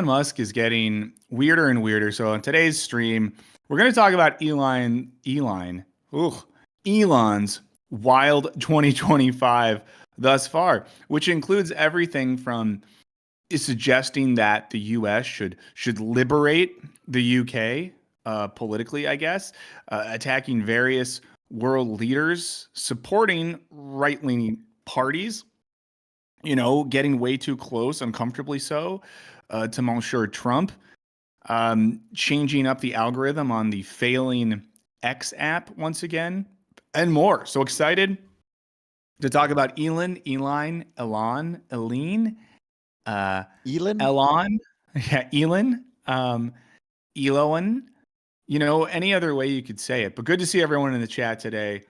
Musk is getting weirder and weirder. So on today's stream, we're going to talk about Elon's wild 2025 thus far, which includes everything from is suggesting that the U.S. should liberate the U.K. Politically, I guess, attacking various world leaders, supporting right-leaning parties, getting way too close, uncomfortably so, to Monsieur Trump, changing up the algorithm on the failing X app once again, and more. So excited to talk about Elon, Elon? Elon, yeah, Elon, any other way you could say it. But good to see everyone in the chat today.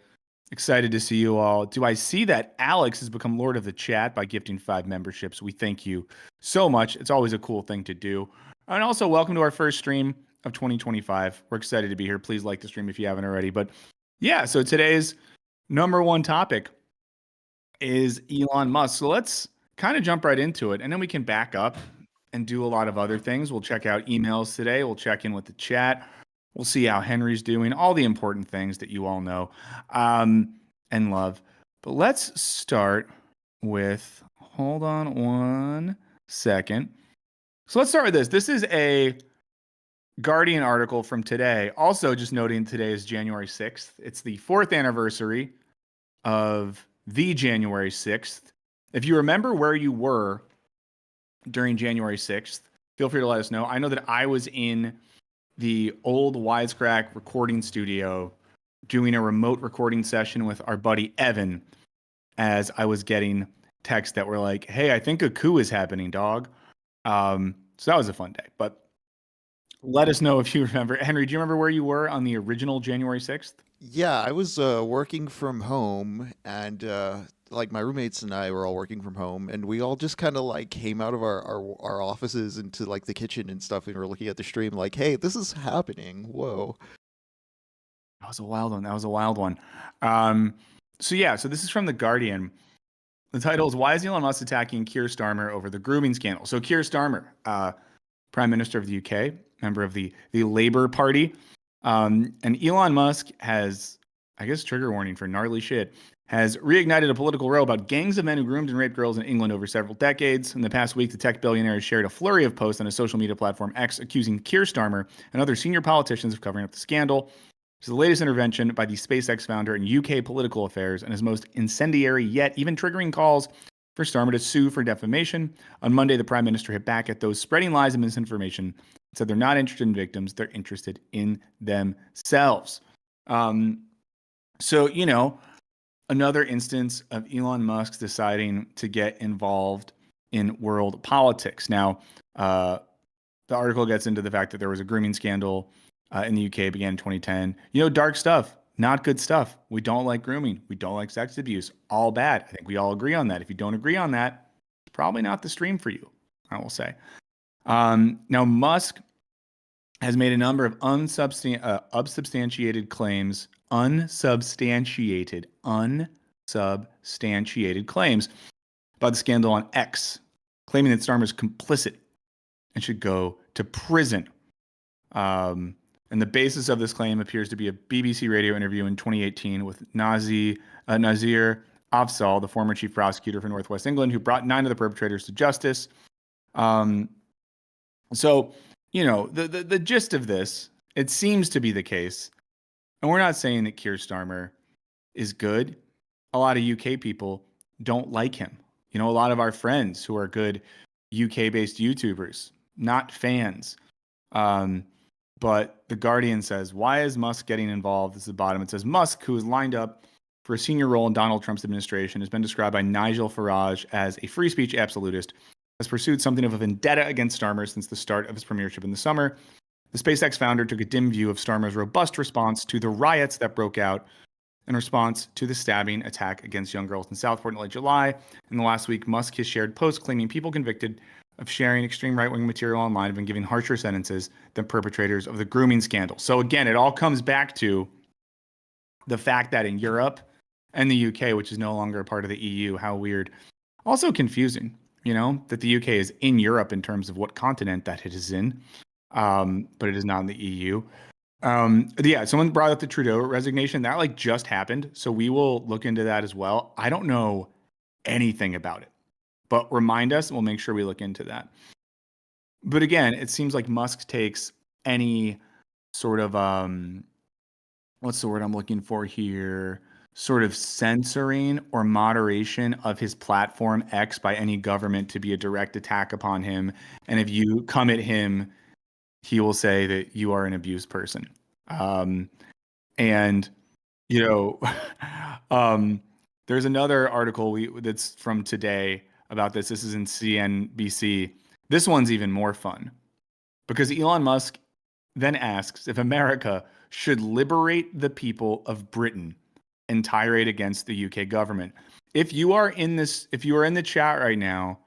Excited to see you all. Do I see that Alex has become Lord of the Chat by gifting 5 memberships? We thank you so much. It's always a cool thing to do. And also, welcome to our first stream of 2025. We're excited to be here. Please like the stream if you haven't already. But yeah, so today's number one topic is Elon Musk. So let's kind of jump right into it, and then we can back up and do a lot of other things. We'll check out emails today. We'll check in with the chat. We'll see how Henry's doing, all the important things that you all know and love. But let's start with, hold on one second. So let's start with this. This is a Guardian article from today. Also, just noting today is January 6th. It's the 4th anniversary of the January 6th. If you remember where you were during January 6th, feel free to let us know. I know that I was in the old Wisecrack recording studio doing a remote recording session with our buddy Evan as I was getting texts that were like, hey, I think a coup is happening, dog. So that was a fun day. But let us know if you remember. Henry, do you remember where you were on the original January 6th? Yeah, I was working from home, and my roommates and I were all working from home, and we all just kind of came out of our offices into the kitchen and stuff, and we were looking at the stream like, hey, this is happening. Whoa. That was a wild one. So this is from The Guardian. The title is, Why is Elon Musk attacking Keir Starmer over the grooming scandal? So Keir Starmer, Prime Minister of the UK, member of the Labour Party, and Elon Musk has, I guess, trigger warning for gnarly shit, has reignited a political row about gangs of men who groomed and raped girls in England over several decades. In the past week, the tech billionaire has shared a flurry of posts on his social media platform X, accusing Keir Starmer and other senior politicians of covering up the scandal. It's the latest intervention by the SpaceX founder in UK political affairs and his most incendiary yet even triggering calls for Starmer to sue for defamation. On Monday, the Prime Minister hit back at those spreading lies and misinformation and said they're not interested in victims, they're interested in themselves. Another instance of Elon Musk deciding to get involved in world politics. Now, the article gets into the fact that there was a grooming scandal in the UK, began in 2010. Dark stuff, not good stuff. We don't like grooming. We don't like sex abuse. All bad. I think we all agree on that. If you don't agree on that, it's probably not the stream for you, I will say. Now, Musk has made a number of unsubstantiated claims about the scandal on X, claiming that Starmer is complicit and should go to prison. And the basis of this claim appears to be a BBC radio interview in 2018 with Nazir Afzal, the former chief prosecutor for Northwest England, who brought 9 of the perpetrators to justice. The gist of this, it seems to be the case, and we're not saying that Keir Starmer is good. A lot of UK people don't like him. A lot of our friends who are good UK-based YouTubers, not fans. But The Guardian says, why is Musk getting involved? This is the bottom. It says, Musk, who is lined up for a senior role in Donald Trump's administration, has been described by Nigel Farage as a free speech absolutist, has pursued something of a vendetta against Starmer since the start of his premiership in the summer. The SpaceX founder took a dim view of Starmer's robust response to the riots that broke out in response to the stabbing attack against young girls in Southport in late July. In the last week, Musk has shared posts claiming people convicted of sharing extreme right-wing material online have been given harsher sentences than perpetrators of the grooming scandal. So again, it all comes back to the fact that in Europe and the UK, which is no longer a part of the EU, how weird, also confusing, that the UK is in Europe in terms of what continent that it is in, but it is not in the EU. Yeah, someone brought up the Trudeau resignation. That like just happened. So we will look into that as well. I don't know anything about it, but remind us and we'll make sure we look into that. But again, it seems like Musk takes any sort of what's the word I'm looking for here? Sort of censoring or moderation of his platform X by any government to be a direct attack upon him. And if you come at him, he will say that you are an abused person. And you know, there's another article that's from today about this. This is in CNBC. This one's even more fun because Elon Musk then asks if America should liberate the people of Britain and tirade against the UK government. If you are in the chat right now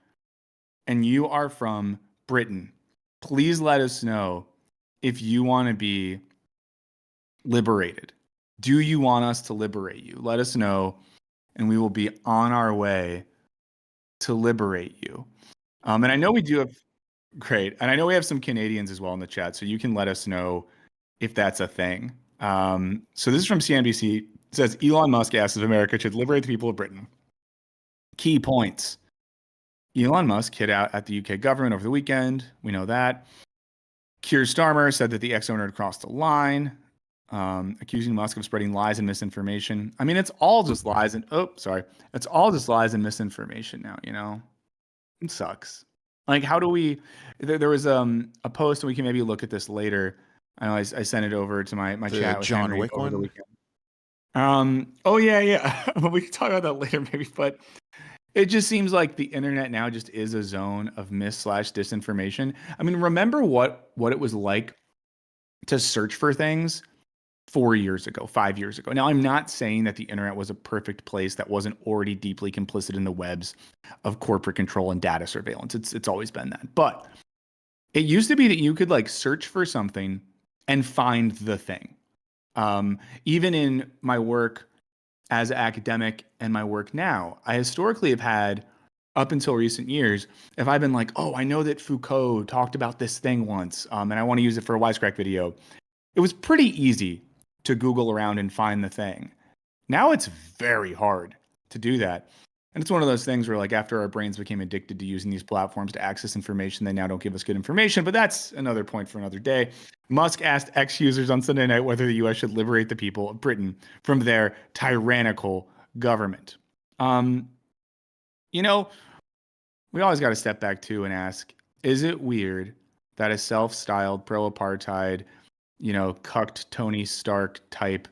and you are from Britain, please let us know if you want to be liberated. Do you want us to liberate you? Let us know, and we will be on our way to liberate you. And I know we do have great, and I know we have some Canadians as well in the chat, so you can let us know if that's a thing. So this is from CNBC. It says Elon Musk asks if America should liberate the people of Britain. Key points. Elon Musk hit out at the UK government over the weekend. We know that. Keir Starmer said that the ex-owner had crossed the line, accusing Musk of spreading lies and misinformation. I mean, it's all just lies and it's all just lies and misinformation now. It sucks. Like, how do we? There was a post, and we can maybe look at this later. I know I sent it over to my chat with John Henry Wick over the one. weekend. Oh yeah. We can talk about that later maybe, but it just seems like the internet now just is a zone of mis/disinformation. I mean, remember what it was like to search for things 4 years ago, 5 years ago. Now, I'm not saying that the internet was a perfect place that wasn't already deeply complicit in the webs of corporate control and data surveillance. It's always been that. But it used to be that you could like search for something and find the thing. Even in my work as an academic and my work now, I historically have had, up until recent years, if I've been like, oh, I know that Foucault talked about this thing once, and I want to use it for a Wisecrack video, it was pretty easy to Google around and find the thing. Now it's very hard to do that. And it's one of those things where, like, after our brains became addicted to using these platforms to access information, they now don't give us good information. But that's another point for another day. Musk asked X users on Sunday night whether the U.S. should liberate the people of Britain from their tyrannical government. We always got to step back too and ask, is it weird that a self-styled pro-apartheid, cucked Tony Stark type,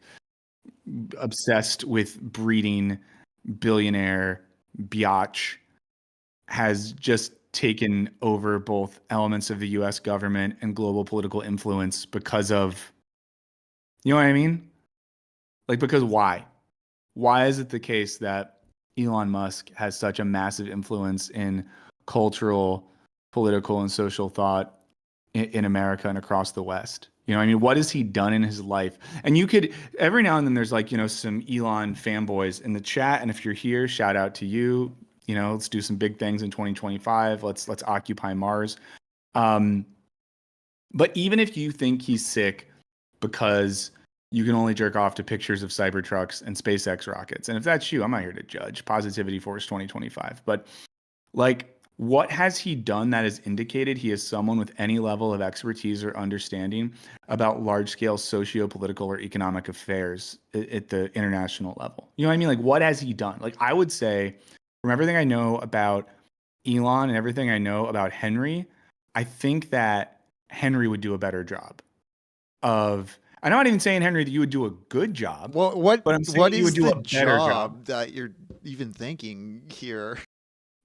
obsessed with breeding billionaire biatch has just taken over both elements of the US government and global political influence because of, you know what I mean? Like, because why? Why is it the case that Elon Musk has such a massive influence in cultural, political, and social thought in America and across the West? What has he done in his life? And you could, every now and then there's like, some Elon fanboys in the chat. And if you're here, shout out to you. Let's do some big things in 2025. Let's occupy Mars. But even if you think he's sick because you can only jerk off to pictures of Cybertrucks and SpaceX rockets, and if that's you, I'm not here to judge. Positivity Force 2025. But like, what has he done that has indicated he is someone with any level of expertise or understanding about large-scale socio-political or economic affairs at the international level? You know what I mean? Like, what has he done? Like, I would say, from everything I know about Elon and everything I know about Henry, I think that Henry would do a better job of... I'm not even saying, Henry, that you would do a good job. Well, but I'm saying what you would is do the a better job that you're even thinking here?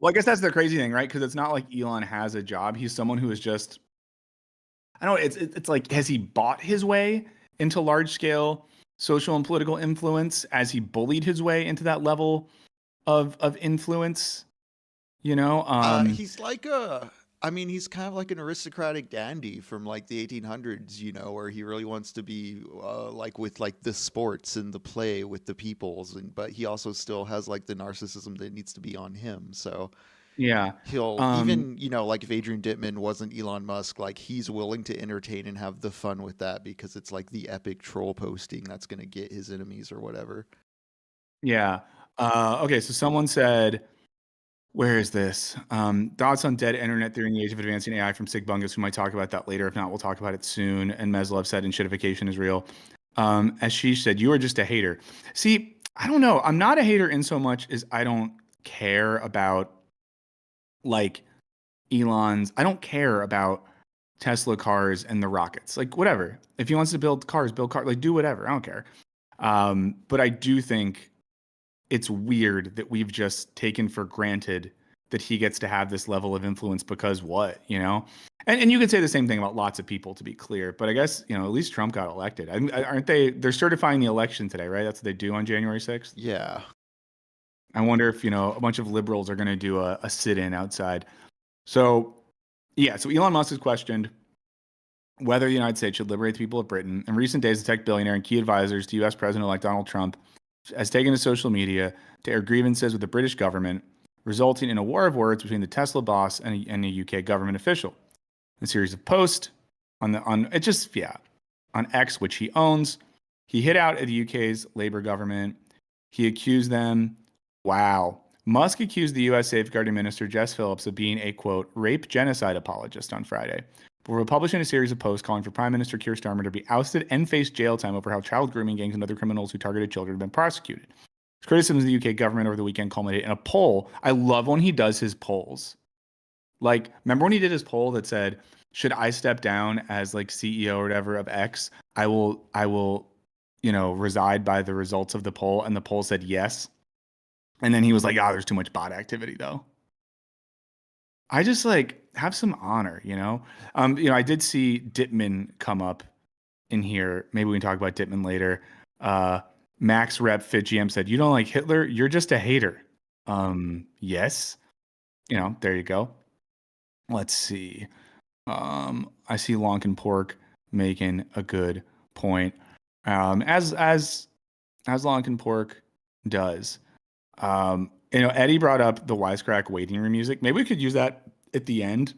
Well, I guess that's the crazy thing, right? Because it's not like Elon has a job. He's someone who is just, I don't know, it's like, has he bought his way into large scale social and political influence as he bullied his way into that level of influence? He's like he's kind of like an aristocratic dandy from like the 1800s, where he really wants to be like with like the sports and the play with the peoples, but he also still has like the narcissism that needs to be on him. So Yeah. He'll Um, even, like if Adrian Dittman wasn't Elon Musk, like he's willing to entertain and have the fun with that because it's like the epic troll posting that's going to get his enemies or whatever. yeah. Okay, so someone said, where is this? Thoughts on dead internet theory in the age of advancing AI from Sig Bungus. We might talk about that later. If not, we'll talk about it soon. And Meslov said, "Enshittification is real." Ashish said, "You are just a hater." See, I don't know. I'm not a hater in so much as I don't care about like Elon's. I don't care about Tesla cars and the rockets. Like whatever. If he wants to build cars, build cars. Like do whatever. I don't care. But I do think it's weird that we've just taken for granted that he gets to have this level of influence because what, you know? And you could say the same thing about lots of people, to be clear. But I guess, at least Trump got elected. Aren't they? They're certifying the election today, right? That's what they do on January 6th. Yeah. I wonder if, a bunch of liberals are going to do a sit in outside. So, yeah. So Elon Musk has questioned whether the United States should liberate the people of Britain. In recent days, the tech billionaire and key advisors to U.S. President-elect Donald Trump has taken to social media to air grievances with the British government, resulting in a war of words between the Tesla boss and a UK government official. A series of posts on X, which he owns, he hit out at the UK's Labour government. He accused them. Wow. Musk accused the U.S. Safeguarding Minister Jess Phillips of being a, quote, rape genocide apologist on Friday, before publishing a series of posts calling for Prime Minister Keir Starmer to be ousted and face jail time over how child grooming gangs and other criminals who targeted children have been prosecuted. His criticisms of the UK government over the weekend culminated in a poll. I love when he does his polls. Like, remember when he did his poll that said, should I step down as like CEO or whatever of X? I will, reside by the results of the poll. And the poll said yes. And then he was like, there's too much bot activity though. I just like have some honor, I did see Dittman come up in here. Maybe we can talk about Dittman later. Max Rep Fit GM said, "You don't like Hitler? You're just a hater." Yes. There you go. Let's see. I see Lonkin Pork making a good point. As Lonkin Pork does. Eddie brought up the Wisecrack waiting room music. Maybe we could use that at the end.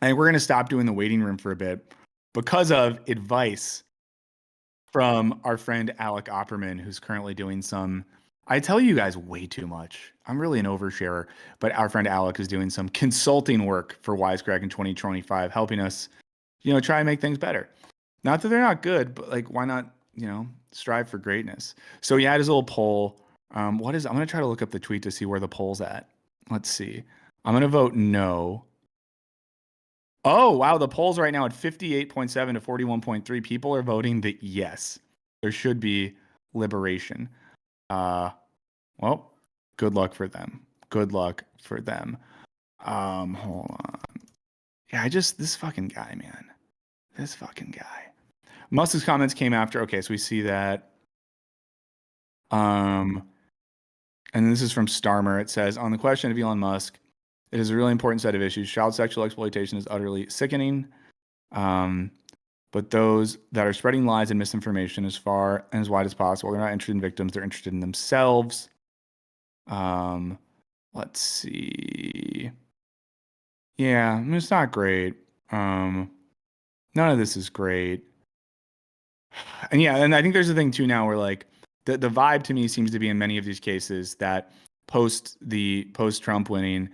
I think we're going to stop doing the waiting room for a bit because of advice from our friend Alec Opperman, who's currently doing some. I tell you guys way too much. I'm really an oversharer, but our friend Alec is doing some consulting work for Wisecrack in 2025, helping us, try and make things better. Not that they're not good, but like, why not, strive for greatness? So he had his little poll. I'm going to try to look up the tweet to see where the poll's at. Let's see. I'm going to vote no. Oh, wow. The poll's right now at 58.7 to 41.3. People are voting that yes, there should be liberation. Well, good luck for them. Good luck for them. Hold on. Yeah, this fucking guy, man. This fucking guy. Musk's comments came after. Okay, so we see that. And this is from Starmer. It says, on the question of Elon Musk, it is a really important set of issues. Child sexual exploitation is utterly sickening. But those that are spreading lies and misinformation as far and as wide as possible, they're not interested in victims, they're interested in themselves. Let's see. Yeah, it's not great. None of this is great. And yeah, and I think there's a thing too now where like the vibe to me seems to be in many of these cases that post Trump winning,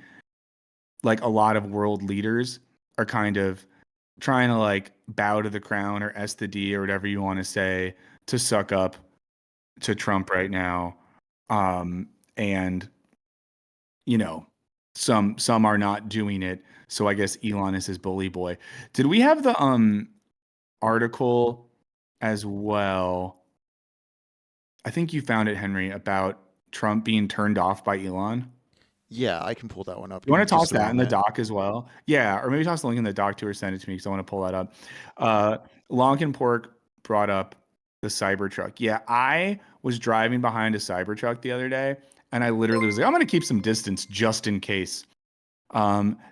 like a lot of world leaders are kind of trying to like bow to the crown or S the D or whatever you want to say to suck up to Trump right now. And some are not doing it. So I guess Elon is his bully boy. Did we have the article as well? I think you found it, Henry, about Trump being turned off by Elon. Yeah, I can pull that one up. You want to toss Just a that in the moment. doc as well? Yeah, or maybe toss the link in the doc too, or send it to me because I want to pull that up. Lonkin Pork brought up the Cybertruck. Yeah, I was driving behind a Cybertruck the other day, and I literally was like, I'm going to keep some distance just in case.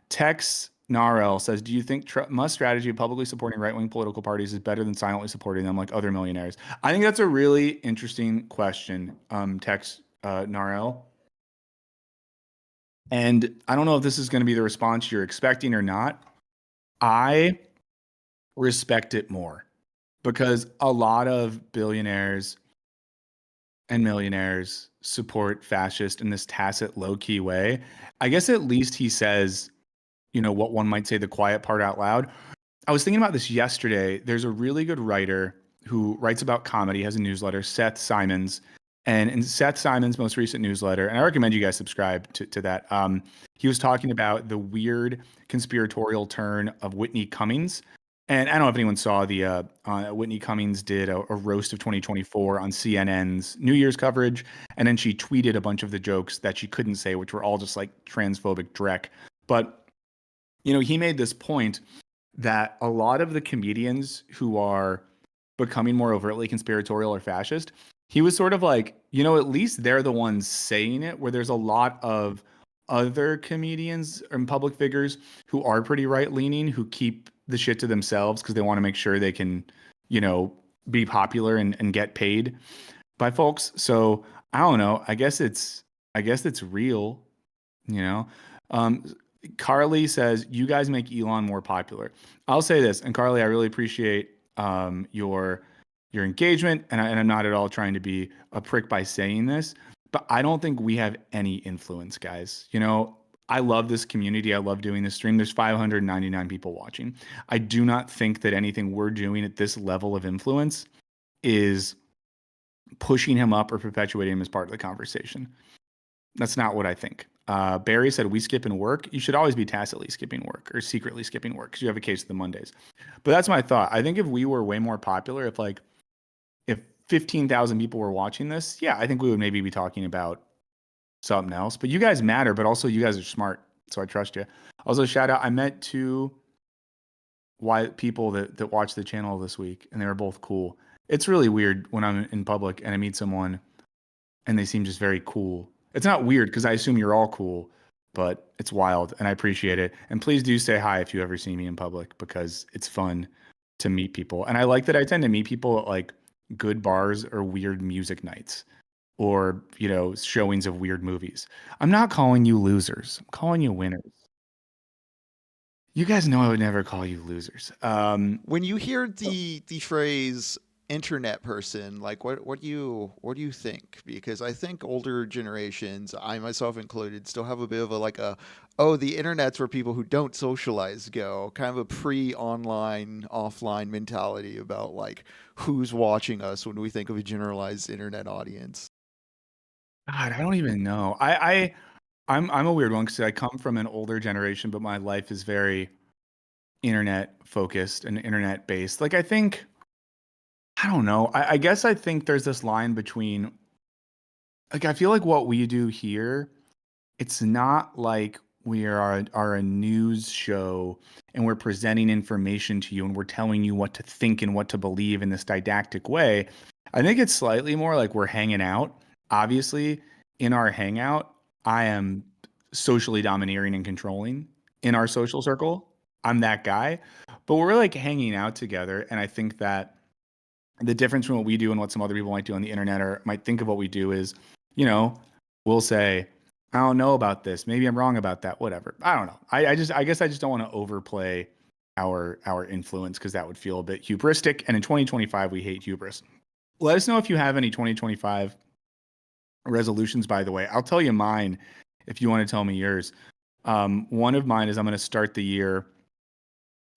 Tex Narel says, do you think Musk's strategy of publicly supporting right-wing political parties is better than silently supporting them like other millionaires? I think that's a really interesting question, Tex Narel. And I don't know if this is going to be the response you're expecting or not. I respect it more because a lot of billionaires and millionaires support fascist in this tacit, low key way. I guess at least he says, what one might say the quiet part out loud. I was thinking about this yesterday. There's a really good writer who writes about comedy, has a newsletter, Seth Simons. And in Seth Simons' most recent newsletter, and I recommend you guys subscribe to that, he was talking about the weird conspiratorial turn of Whitney Cummings. And I don't know if anyone saw Whitney Cummings did a roast of 2024 on CNN's New Year's coverage. And then she tweeted a bunch of the jokes that she couldn't say, which were all just like transphobic dreck. But, he made this point that a lot of the comedians who are becoming more overtly conspiratorial or fascist, he was sort of like, at least they're the ones saying it, where there's a lot of other comedians and public figures who are pretty right leaning, who keep the shit to themselves because they want to make sure they can, be popular and get paid by folks. So I don't know. I guess it's real, you know. Um, Carly says, you guys make Elon more popular. I'll say this, and Carly, I really appreciate your engagement, and I'm not at all trying to be a prick by saying this, but I don't think we have any influence, guys. I love this community. I love doing this stream. There's 599 people watching. I do not think that anything we're doing at this level of influence is pushing him up or perpetuating him as part of the conversation. That's not what I think. Barry said, we skip in work. You should always be tacitly skipping work or secretly skipping work because you have a case of the Mondays. But that's my thought. I think if we were way more popular, if 15,000 people were watching this, yeah, I think we would maybe be talking about something else. But you guys matter, but also you guys are smart, so I trust you. Also, shout out, I met two white people that watched the channel this week, and they were both cool. It's really weird when I'm in public and I meet someone and they seem just very cool. It's not weird because I assume you're all cool, but it's wild and I appreciate it. And please do say hi if you ever see me in public because it's fun to meet people. And I like that I tend to meet people at like good bars or weird music nights or, showings of weird movies. I'm not calling you losers. I'm calling you winners. You guys know I would never call you losers. When you hear the phrase internet person, like what do you think? Because I think older generations, I myself included, still have a bit of the internet's where people who don't socialize go, kind of a pre-online offline mentality about like who's watching us when we think of a generalized internet audience. God, I don't even know. I'm a weird one because I come from an older generation, but my life is very internet focused and internet based. Like I don't know. I guess I think there's this line between I feel like what we do here, it's not like we are a news show and we're presenting information to you and we're telling you what to think and what to believe in this didactic way. I think it's slightly more like we're hanging out. Obviously, in our hangout, I am socially domineering and controlling in our social circle. I'm that guy. But we're like hanging out together. And I think that the difference from what we do and what some other people might do on the internet or might think of what we do is, we'll say, I don't know about this. Maybe I'm wrong about that. Whatever. I don't know. I guess I just don't want to overplay our influence because that would feel a bit hubristic. And in 2025, we hate hubris. Let us know if you have any 2025 resolutions, by the way. I'll tell you mine if you want to tell me yours. One of mine is I'm going to start the year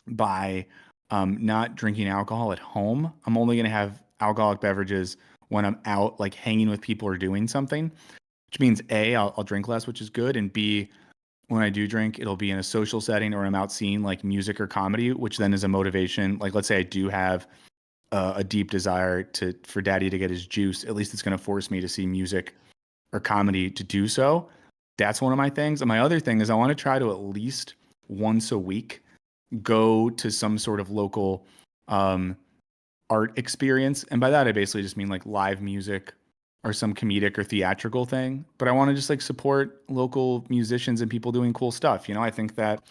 by not drinking alcohol at home. I'm only going to have alcoholic beverages when I'm out, like hanging with people or doing something, which means A, I'll drink less, which is good. And B, when I do drink, it'll be in a social setting or I'm out seeing like music or comedy, which then is a motivation. Like, let's say I do have a deep desire for daddy to get his juice. At least it's going to force me to see music or comedy to do so. That's one of my things. And my other thing is I want to try to at least once a week go to some sort of local art experience. And by that, I basically just mean like live music or some comedic or theatrical thing. But I want to just like support local musicians and people doing cool stuff. I think that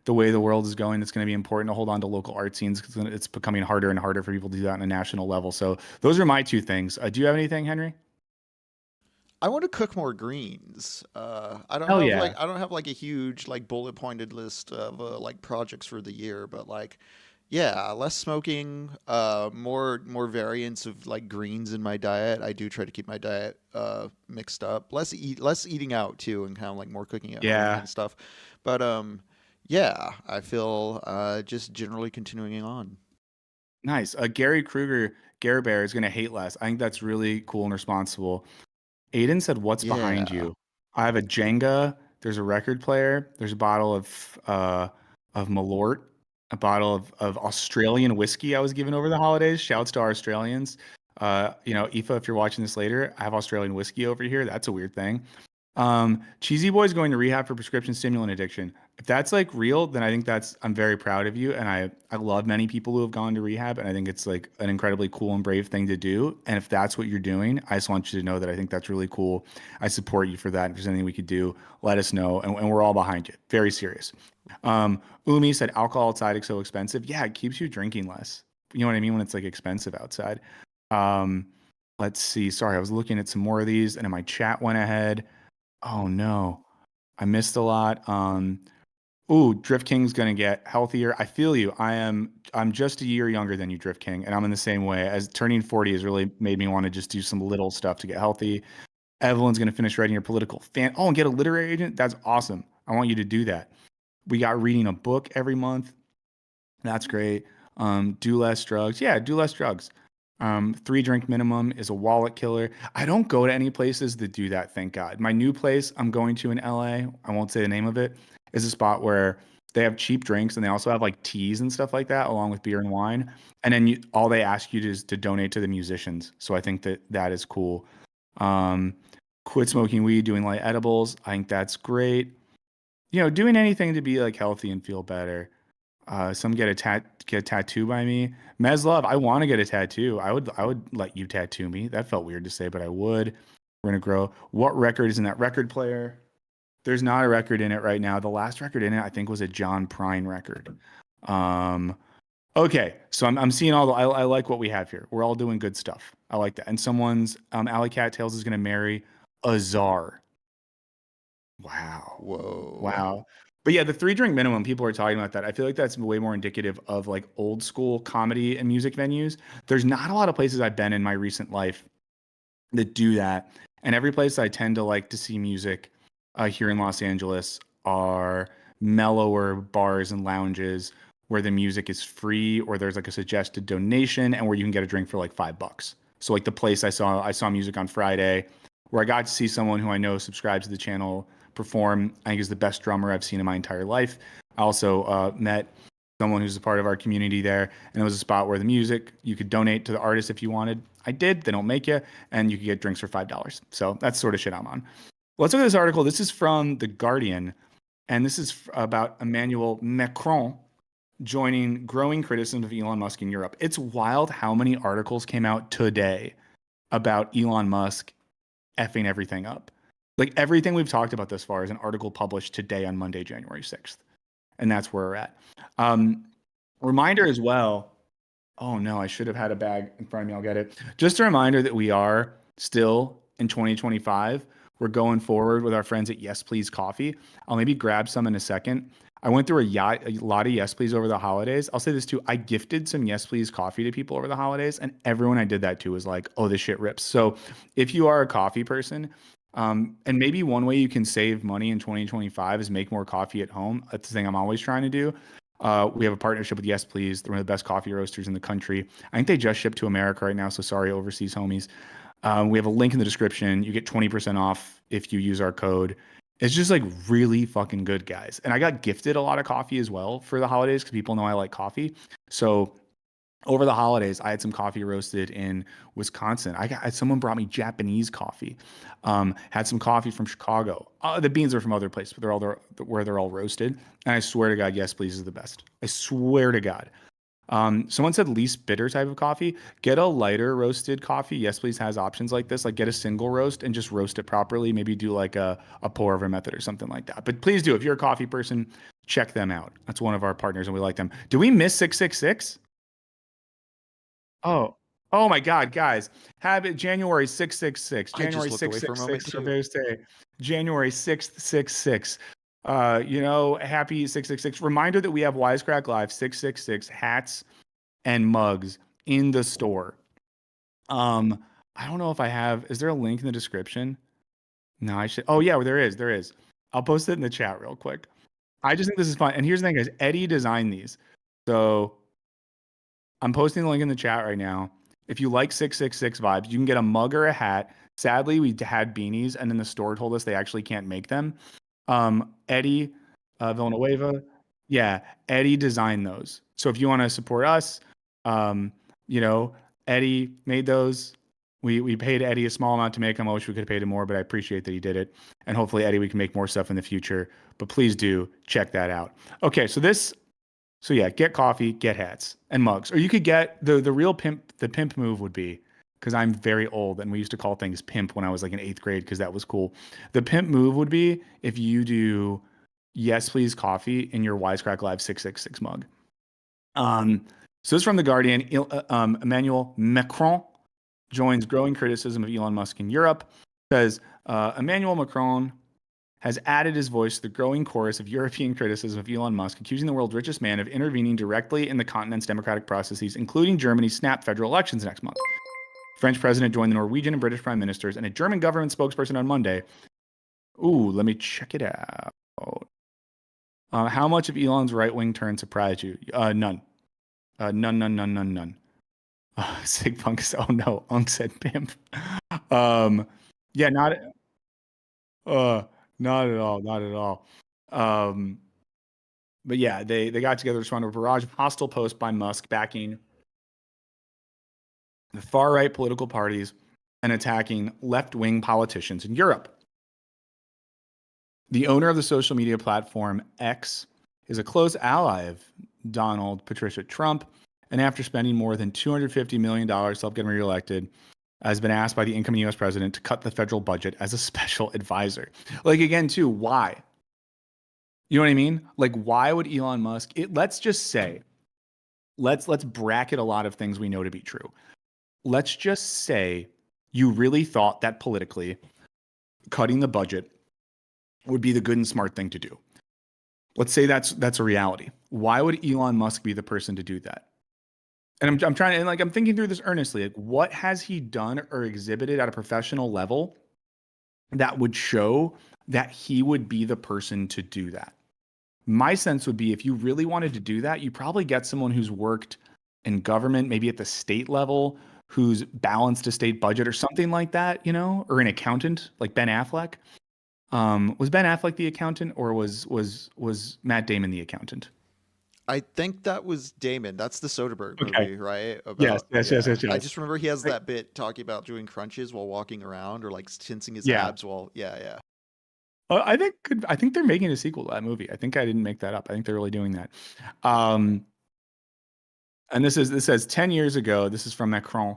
the way the world is going, it's going to be important to hold on to local art scenes because it's becoming harder and harder for people to do that on a national level. So those are my two things. Do you have anything, Henry? I want to cook more greens. Hell yeah. I don't have like a huge like bullet pointed list of like projects for the year, but like yeah, less smoking, more variants of like greens in my diet. I do try to keep my diet mixed up. Less eating out too, and kind of like more cooking at home kind Yeah. of stuff. But yeah, I feel just generally continuing on. Nice. Gary Kruger, Gare Bear is going to hate less. I think that's really cool and responsible. Aiden said, "What's behind Yeah. you?" I have a Jenga. There's a record player. There's a bottle of Malort, a bottle of Australian whiskey I was given over the holidays. Shouts to our Australians. Aoife, if you're watching this later, I have Australian whiskey over here. That's a weird thing. Cheesy Boy's going to rehab for prescription stimulant addiction. If that's like real, then I think I'm very proud of you. And I love many people who have gone to rehab. And I think it's like an incredibly cool and brave thing to do. And if that's what you're doing, I just want you to know that I think that's really cool. I support you for that. If there's anything we could do, let us know. And we're all behind you. Very serious. Umi said alcohol outside is so expensive. Yeah, it keeps you drinking less. You know what I mean? When it's like expensive outside. Um, let's see. Sorry, I was looking at some more of these and then my chat went ahead. Oh no, I missed a lot. Ooh, Drift King's gonna get healthier. I feel you. I'm just a year younger than you, Drift King, and I'm in the same way. As turning 40 has really made me want to just do some little stuff to get healthy. Evelyn's gonna finish writing your political fan. Oh, and get a literary agent. That's awesome. I want you to do that. We got reading a book every month. That's great. Do less drugs. Yeah, do less drugs. 3 drink minimum is a wallet killer. I don't go to any places that do that, thank God. My new place I'm going to in LA, I won't say the name of it, is a spot where they have cheap drinks and they also have like teas and stuff like that along with beer and wine. And then all they ask you is to donate to the musicians. So I think that that is cool. Um, Quit smoking weed, doing light edibles. I think that's great. Doing anything to be like healthy and feel better. Some get a tattoo by me. Meslov, I want to get a tattoo. I would let you tattoo me. That felt weird to say, but I would. We're gonna grow. What record is in that record player? There's not a record in it right now. The last record in it, I think, was a John Prine record. Um, okay, so I'm seeing I like what we have here. We're all doing good stuff. I like that. And someone's Alley Cat Tails is gonna marry a czar. Wow. Whoa. Wow. But yeah, the 3 drink minimum, people are talking about that. I feel like that's way more indicative of like old school comedy and music venues. There's not a lot of places I've been in my recent life that do that. And every place I tend to like to see music here in Los Angeles are mellower bars and lounges where the music is free or there's like a suggested donation and where you can get a drink for like $5. So like the place I saw music on Friday where I got to see someone who I know subscribes to the channel perform. I think is the best drummer I've seen in my entire life. I also met someone who's a part of our community there, and it was a spot where the music you could donate to the artist if you wanted. I did. They don't make you, and you could get drinks for $5. So that's sort of shit I'm on. Let's look at this article. This is from The Guardian, and this is about Emmanuel Macron joining growing criticism of Elon Musk in Europe. It's wild how many articles came out today about Elon Musk effing everything up. Like everything we've talked about thus far is an article published today on Monday, January 6th. And that's where we're at. Um, Reminder as well. Oh no, I should have had a bag in front of me. I'll get it. Just a reminder that we are still in 2025. We're going forward with our friends at Yes Please Coffee. I'll maybe grab some in a second. I went through a lot of Yes Please over the holidays. I'll say this too. I gifted some Yes Please coffee to people over the holidays, and everyone I did that to was like, oh, this shit rips. So if you are a coffee person, and maybe one way you can save money in 2025 is make more coffee at home. That's the thing I'm always trying to do. We have a partnership with Yes Please. They're one of the best coffee roasters in the country. I think they just shipped to America right now, so sorry, overseas homies. We have a link in the description. You get 20% off if you use our code. It's just like really fucking good, guys. And I got gifted a lot of coffee as well for the holidays because people know I like coffee. So over the holidays, I had some coffee roasted in Wisconsin. Someone brought me Japanese coffee. Had some coffee from Chicago. The beans are from other places, but where they're all roasted. And I swear to God, Yes Please is the best. I swear to God. Someone said least bitter type of coffee. Get a lighter roasted coffee. Yes Please has options like this. Like get a single roast and just roast it properly. Maybe do like a pour over method or something like that. But please do. If you're a coffee person, check them out. That's one of our partners and we like them. Do we miss 666? Oh, Oh my God, guys. Have it January 666. I just January looked away for a moment 666 too. Thursday. January 666. Happy 666. Reminder that we have Wisecrack Live 666 hats and mugs in the store. I don't know if I have, is there a link in the description? No, I should. Oh yeah, there is. There is. I'll post it in the chat real quick. I just think this is fun. And here's the thing, guys. Eddie designed these. So I'm posting the link in the chat right now. If you like 666 vibes, you can get a mug or a hat. Sadly, we had beanies, and then the store told us they actually can't make them. Eddie Villanueva, yeah, Eddie designed those. So if you want to support us, um, Eddie made those. We paid Eddie a small amount to make them. I wish we could have paid him more, but I appreciate that he did it. And hopefully, Eddie, we can make more stuff in the future. But please do check that out. Okay, so yeah, get coffee, get hats and mugs, or you could get the real pimp. The pimp move would be, because I'm very old and we used to call things pimp when I was like in 8th grade because that was cool. The pimp move would be if you do yes please coffee in your Wisecrack Live 666 mug. So this is from The Guardian. Emmanuel Macron joins growing criticism of Elon Musk in Europe. Says Emmanuel Macron has added his voice to the growing chorus of European criticism of Elon Musk, accusing the world's richest man of intervening directly in the continent's democratic processes, including Germany's snap federal elections next month. French president joined the Norwegian and British prime ministers and a German government spokesperson on Monday. Ooh, let me check it out. How much of Elon's right-wing turn surprised you? None. None. Sigpunk said, oh no, Unk said pimp. Yeah, not at all. But yeah, they got together to respond to a barrage of hostile posts by Musk backing the far-right political parties and attacking left-wing politicians in Europe. The owner of the social media platform X is a close ally of Donald Patricia Trump, and after spending more than $250 million to help get him reelected, has been asked by the incoming U.S. president to cut the federal budget as a special advisor. Like, again, too, why? You know what I mean? Like, why would Elon Musk? Let's just say, let's bracket a lot of things we know to be true. Let's just say you really thought that politically cutting the budget would be the good and smart thing to do. Let's say that's a reality. Why would Elon Musk be the person to do that? And I'm trying to, and like, I'm thinking through this earnestly. Like, what has he done or exhibited at a professional level that would show that he would be the person to do that? My sense would be if you really wanted to do that, you probably get someone who's worked in government, maybe at the state level, who's balanced a state budget or something like that, or an accountant like Ben Affleck. Was Ben Affleck the accountant, or was Matt Damon the accountant? I think that was Damon. That's the Soderbergh movie, right? Yes. I just remember he has that bit talking about doing crunches while walking around, or like tensing his abs while. Yeah. I think they're making a sequel to that movie. I think I didn't make that up. I think they're really doing that. And this says 10 years ago. This is from Macron,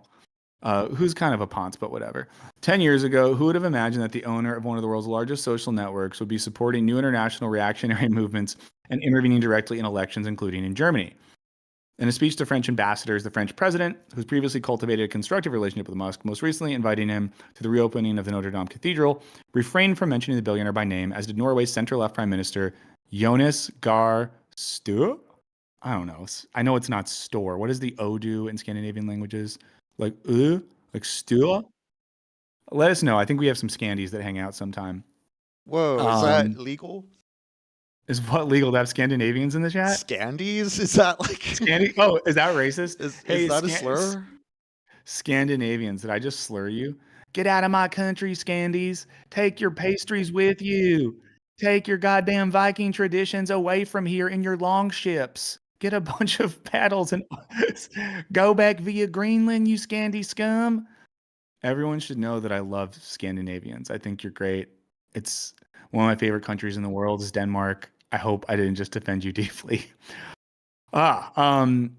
who's kind of a ponce, but whatever. 10 years ago, who would have imagined that the owner of one of the world's largest social networks would be supporting new international reactionary movements and intervening directly in elections, including in Germany? In a speech to French ambassadors, the French president, who's previously cultivated a constructive relationship with Musk, most recently inviting him to the reopening of the Notre Dame Cathedral, refrained from mentioning the billionaire by name, as did Norway's center-left prime minister, Jonas Gahr Støre. I don't know. I know it's not store. What does the O do in Scandinavian languages? Like Støre? Let us know. I think we have some Scandies that hang out sometime. Whoa, is that legal? Is what legal to have Scandinavians in the chat? Scandies? Is that like Oh, is that racist? Is that a slur? Scandinavians, did I just slur you? Get out of my country, Scandies. Take your pastries with you. Take your goddamn Viking traditions away from here in your long ships. Get a bunch of paddles and go back via Greenland, you Scandi scum. Everyone should know that I love Scandinavians. I think you're great. It's one of my favorite countries in the world is Denmark. I hope I didn't just offend you deeply. Let's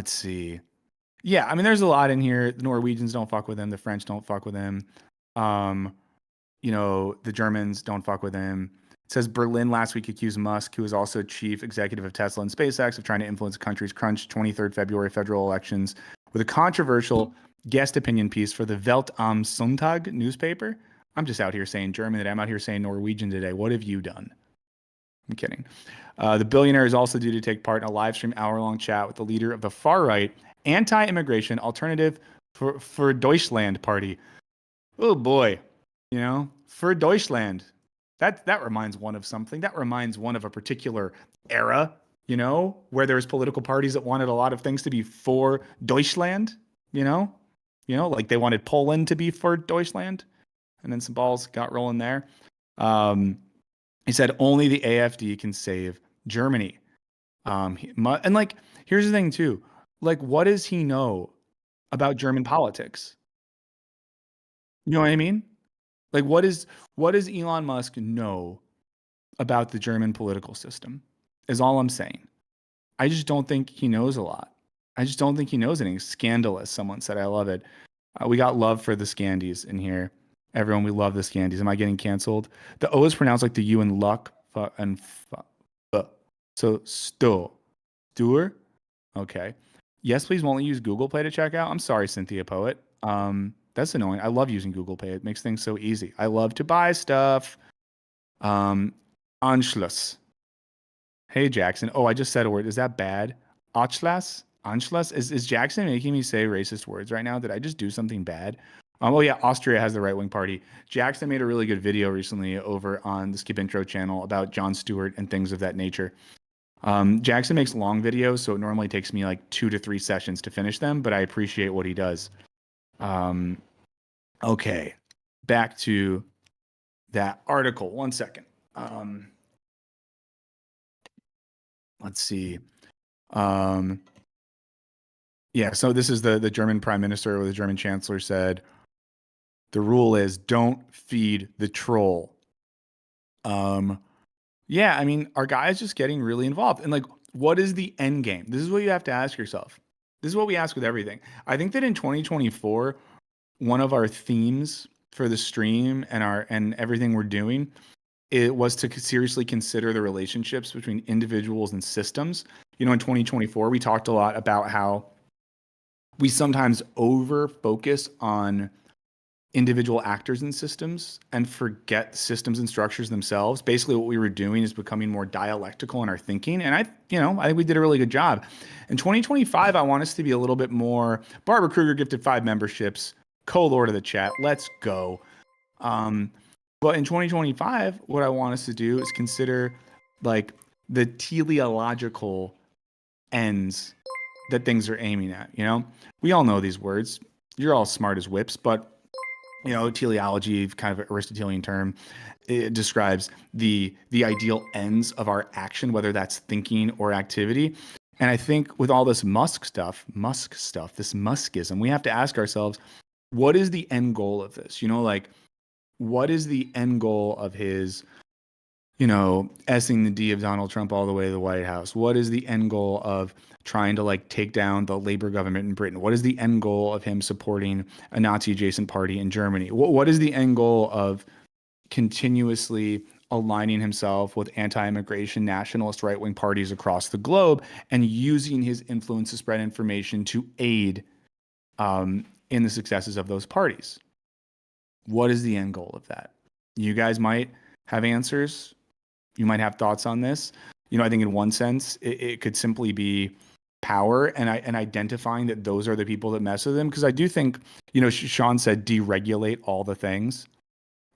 see. Yeah, I mean, there's a lot in here. The Norwegians don't fuck with him. The French don't fuck with him. The Germans don't fuck with him. It says Berlin last week accused Musk, who is also chief executive of Tesla and SpaceX, of trying to influence the country's crunch 23rd February federal elections with a controversial guest opinion piece for the Welt am Sonntag newspaper. I'm just out here saying German today. I'm out here saying Norwegian today. What have you done? I'm kidding. The billionaire is also due to take part in a live stream hour-long chat with the leader of the far-right anti-immigration alternative for Deutschland party. Oh boy, for Deutschland. That reminds one of something. That reminds one of a particular era, where there's political parties that wanted a lot of things to be for Deutschland, like they wanted Poland to be for Deutschland, and then some balls got rolling there. He said only the AfD can save Germany. And like, here's the thing too. Like, what does he know about German politics? You know what I mean? Like, what does Elon Musk know about the German political system? Is all I'm saying. I just don't think he knows a lot. I just don't think he knows anything. Scandalous, someone said. I love it. We got love for the Scandies in here. Everyone, we love the Scandies. Am I getting canceled? The O is pronounced like the U in luck and so Stuer. Okay. Yes, please won't use Google Pay to check out. I'm sorry, Cynthia Poet. That's annoying. I love using Google Pay. It makes things so easy. I love to buy stuff. Anschluss. Hey, Jackson. Oh, I just said a word. Is that bad? Anschluss? Anschluss? Is Jackson making me say racist words right now? Did I just do something bad? Oh, yeah. Austria has the right-wing party. Jackson made a really good video recently over on the Skip Intro channel about Jon Stewart and things of that nature. Jackson makes long videos, so it normally takes me like 2 to 3 sessions to finish them, but I appreciate what he does. Okay, back to that article. 1 second. Let's see. Yeah, so this is the German prime minister or the German chancellor said, the rule is don't feed the troll. Yeah, I mean, our guy is just getting really involved. And like, what is the end game? This is what you have to ask yourself. This is what we ask with everything. I think that in 2024, one of our themes for the stream and everything we're doing, it was to seriously consider the relationships between individuals and systems. In 2024, we talked a lot about how we sometimes over focus on individual actors in systems and forget systems and structures themselves. Basically, what we were doing is becoming more dialectical in our thinking. And I think we did a really good job. In 2025, I want us to be a little bit more. Barbara Kruger gifted 5 memberships, co-lord of the chat. Let's go. But in 2025, what I want us to do is consider like the teleological ends that things are aiming at. We all know these words. You're all smart as whips, but teleology, kind of an Aristotelian term, it describes the ideal ends of our action, whether that's thinking or activity. And I think with all this Musk stuff, this Muskism, we have to ask ourselves, what is the end goal of this? What is the end goal of his, S-ing the D of Donald Trump all the way to the White House? What is the end goal of trying to take down the Labour government in Britain? What is the end goal of him supporting a Nazi adjacent party in Germany? What is the end goal of continuously aligning himself with anti-immigration nationalist right-wing parties across the globe and using his influence to spread information to aid in the successes of those parties? What is the end goal of that? You guys might have answers. You might have thoughts on this. I think in one sense, it could simply be power and identifying that those are the people that mess with him. Because I do think, Sean said deregulate all the things.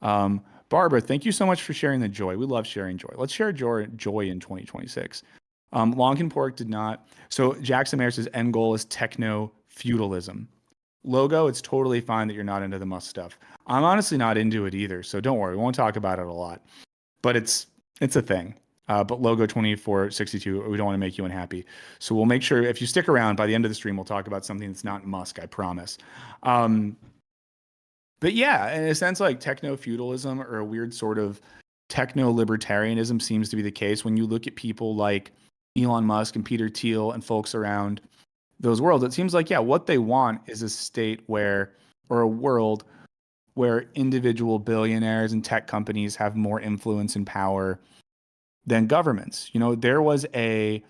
Barbara, thank you so much for sharing the joy. We love sharing joy. Let's share joy in 2026. Lonkin Pork did not. So Jackson Mayer says end goal is techno-feudalism. Logo, it's totally fine that you're not into the Musk stuff. I'm honestly not into it either, so don't worry. We won't talk about it a lot. But it's a thing. But Logo 2462, we don't want to make you unhappy. So we'll make sure, if you stick around, by the end of the stream, we'll talk about something that's not Musk, I promise. But yeah, in a sense, like techno-feudalism or a weird sort of techno-libertarianism seems to be the case when you look at people like Elon Musk and Peter Thiel and folks around those worlds. It seems like, yeah, what they want is a state where, or a world where individual billionaires and tech companies have more influence and power than governments. There was a,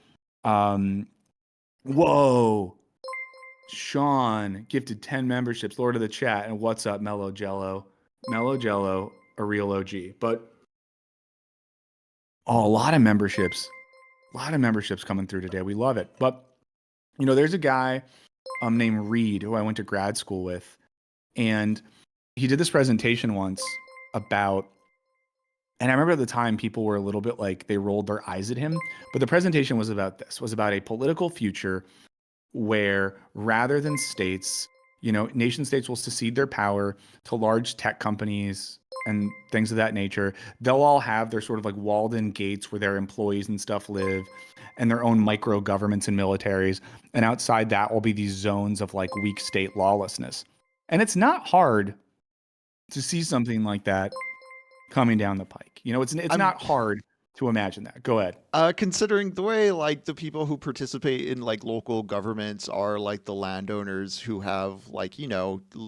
whoa, Sean gifted 10 memberships. Lord of the chat. And what's up, Mellow Jello? Mellow Jello, a real OG. But a lot of memberships. A lot of memberships coming through today. We love it. But there's a guy named Reed who I went to grad school with, and he did this presentation once about, and I remember at the time people were a little bit like they rolled their eyes at him, but the presentation was about this, was about a political future where rather than states, nation states will secede their power to large tech companies and things of that nature. They'll all have their sort of like walled in gates where their employees and stuff live, and their own micro governments and militaries. And outside that will be these zones of like weak state lawlessness. And it's not hard to see something like that coming down the pike. It's I'm not hard to imagine that. Go ahead. considering the way like the people who participate in like local governments are like the landowners who have like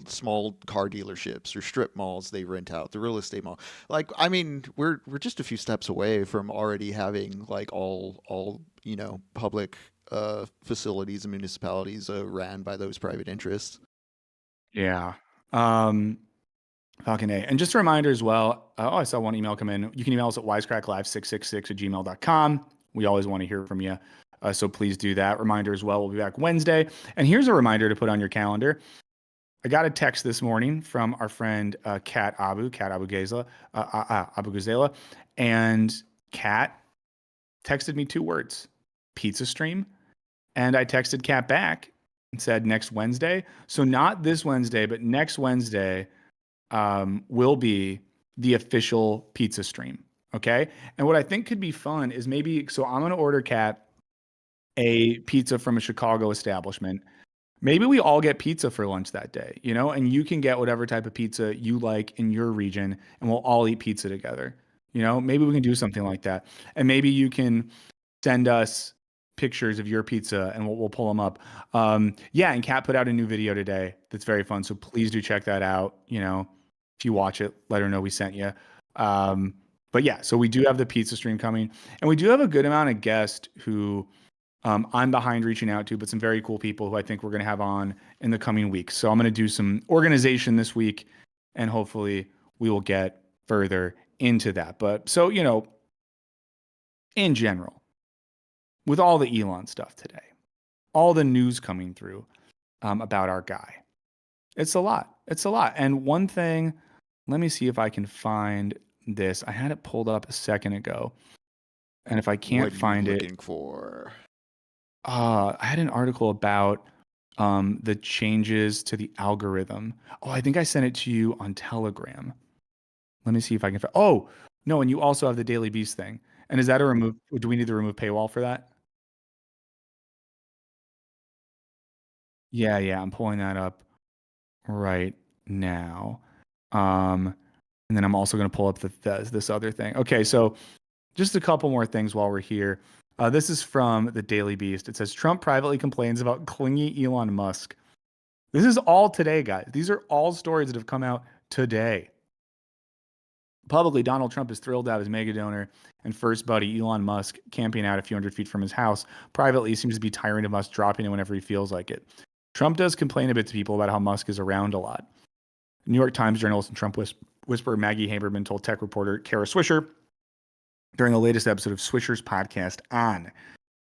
small car dealerships or strip malls they rent out, the real estate mall. Like I mean, we're just a few steps away from already having like all public facilities and municipalities ran by those private interests. Yeah. Falcon A. And just a reminder as well. I saw one email come in. You can email us at wisecracklive666@gmail.com. We always want to hear from you. So please do that. Reminder as well. We'll be back Wednesday. And here's a reminder to put on your calendar. I got a text this morning from our friend Kat Abu Gazela. Abu Gazela. And Kat texted me 2 words: pizza stream. And I texted Kat back and said next Wednesday. So not this Wednesday, but next Wednesday will be the official pizza stream. Okay. And what I think could be fun is maybe, so I'm going to order Kat a pizza from a Chicago establishment. Maybe we all get pizza for lunch that day, and you can get whatever type of pizza you like in your region, and we'll all eat pizza together. Maybe we can do something like that. And maybe you can send us pictures of your pizza and we'll pull them up. Yeah. And Kat put out a new video today that's very fun. So please do check that out. If you watch it, let her know we sent you. But yeah, so we do have the pizza stream coming, and we do have a good amount of guests who I'm behind reaching out to, but some very cool people who I think we're going to have on in the coming weeks. So I'm going to do some organization this week, and hopefully we will get further into that. But so, in general, with all the Elon stuff today, all the news coming through about our guy, it's a lot. It's a lot. And one thing, let me see if I can find this. I had it pulled up a second ago, and if I can't find it, looking for? I had an article about the changes to the algorithm. Oh, I think I sent it to you on Telegram. Let me see if I can find. Oh, no, and you also have the Daily Beast thing. And is that a remove? Do we need to remove paywall for that? Yeah, I'm pulling that up right now. And then I'm also going to pull up this other thing. Okay, so just a couple more things while we're here. This is from the Daily Beast. It says Trump privately complains about clingy Elon Musk. This is all today, guys. These are all stories that have come out today. Publicly, Donald Trump is thrilled to have his mega donor and first buddy, Elon Musk, camping out a few hundred feet from his house. Privately, he seems to be tiring of Musk dropping it whenever he feels like it. Trump does complain a bit to people about how Musk is around a lot. New York Times journalist and Trump whisperer Maggie Haberman told tech reporter Kara Swisher during the latest episode of Swisher's podcast On.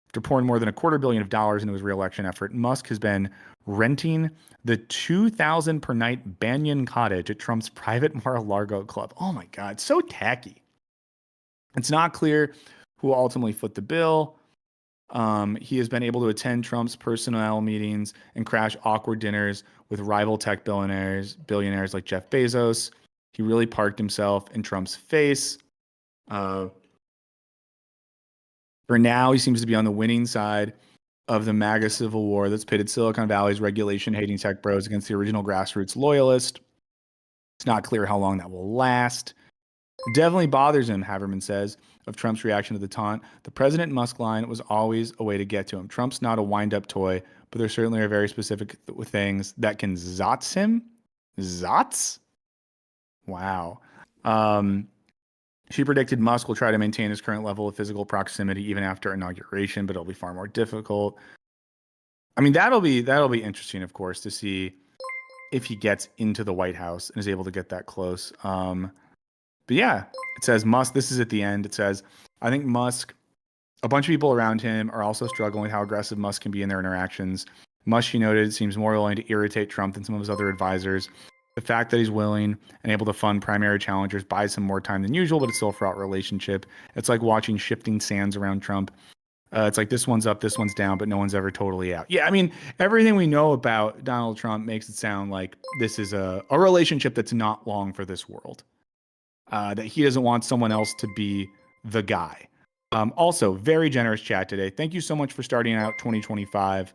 After pouring more than $250 million into his re-election effort, Musk has been renting the $2,000 per night Banyan Cottage at Trump's private Mar-a-Lago club. Oh my God, so tacky. It's not clear who will ultimately foot the bill. He has been able to attend Trump's personnel meetings and crash awkward dinners with rival tech billionaires like Jeff Bezos. He really parked himself in Trump's face. For now, he seems to be on the winning side of the MAGA civil war that's pitted Silicon Valley's regulation-hating tech bros against the original grassroots loyalists. It's not clear how long that will last. It definitely bothers him, Haberman says, of Trump's reaction to the taunt. The President Musk line was always a way to get to him. Trump's not a wind-up toy, but there certainly are very specific things that can zotz him. Zotz? Wow. She predicted Musk will try to maintain his current level of physical proximity even after inauguration, but it'll be far more difficult. I mean, that'll be interesting, of course, to see if he gets into the White House and is able to get that close. But yeah, it says Musk. This is at the end. It says, I think Musk, a bunch of people around him are also struggling with how aggressive Musk can be in their interactions. Musk, he noted, seems more willing to irritate Trump than some of his other advisors. The fact that he's willing and able to fund primary challengers buys him more time than usual, but it's still a fraught relationship. It's like watching shifting sands around Trump. It's like this one's up, this one's down, but no one's ever totally out. Yeah, I mean, everything we know about Donald Trump makes it sound like this is a relationship that's not long for this world. That he doesn't want someone else to be the guy. Also, very generous chat today. Thank you so much for starting out 2025